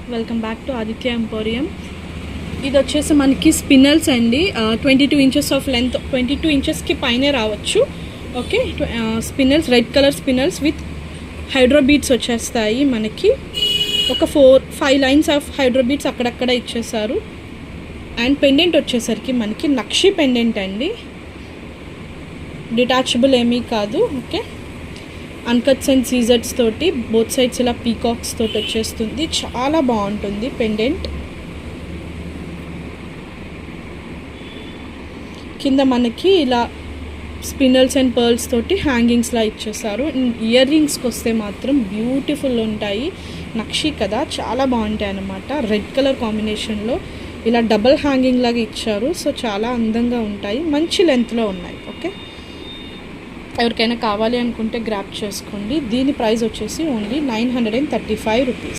Welcome back to Aditya emporium. ఇది వచ్చేసి మనకి స్పిన్నల్స్ అండి. 22 ఇంచెస్ ఆఫ్ లెంత్, 22 ఇంచెస్కి పైనే రావచ్చు. Okay, spinels, red colour spinels with hydro beads వచ్చేస్తాయి. మనకి ఒక 4-5 లైన్స్ ఆఫ్ హైడ్రో బీడ్స్ అక్కడక్కడ ఇచ్చేసారు. అండ్ పెండెంట్ వచ్చేసరికి మనకి నక్షి పెండెంట్ అండి, డిటాచబుల్ ఏమీ కాదు. ఓకే, అన్కట్స్ అండ్ సీజర్స్ తోటి బోత్ సైడ్స్ ఇలా పీకాక్స్ తోటి వచ్చేస్తుంది. చాలా బాగుంటుంది పెండెంట్. కింద మనకి ఇలా స్పిన్నల్స్ అండ్ పర్ల్స్ తోటి హ్యాంగింగ్స్లా ఇచ్చేసారు. ఇయర్ రింగ్స్కి వస్తే మాత్రం బ్యూటిఫుల్ ఉంటాయి. నక్షి కదా, చాలా బాగుంటాయి అన్నమాట. రెడ్ కలర్ కాంబినేషన్లో ఇలా డబల్ హ్యాంగింగ్ లాగా ఇచ్చారు. సో చాలా అందంగా ఉంటాయి, మంచి లెంత్లో ఉన్నాయి. ఓకే, ఎవరికైనా కావాలి అనుకుంటే గ్రాప్ చేసుకోండి. దీని ప్రైస్ వచ్చేసి ఓన్లీ 935 రూపీస్.